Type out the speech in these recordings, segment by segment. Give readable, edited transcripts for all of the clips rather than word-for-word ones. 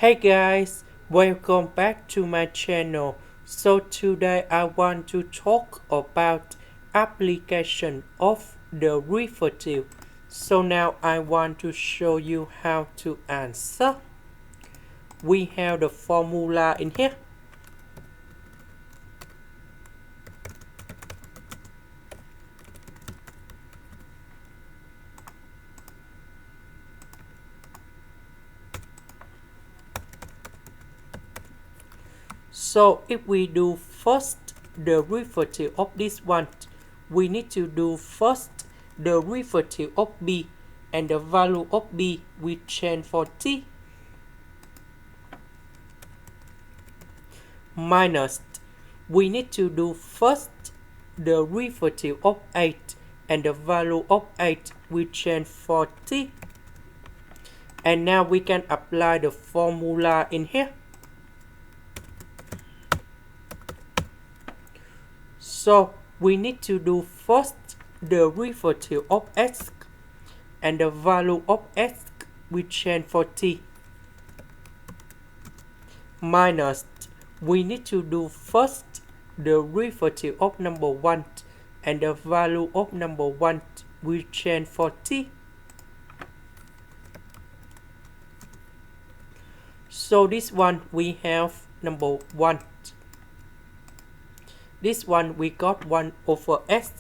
Hey guys, welcome back to my channel. So today I want to talk about application of derivative. So now I want to show you how to answer. We have the formula in here. So if we do first derivative of this one, we need to do first derivative of b, and the value of b we change for t, minus we need to do first derivative of 8, and the value of 8 we change for t. And now we can apply the formula in here. So we need to do first derivative of x, and the value of x we change for t, minus we need to do first derivative of number 1, and the value of number 1 we change for t. So this one we have number 1. This one we got 1 over x.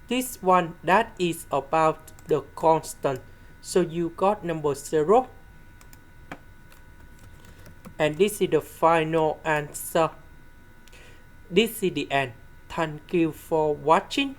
This one that is about the constant. So you got number 0. And this is the final answer. This is the end. Thank you for watching.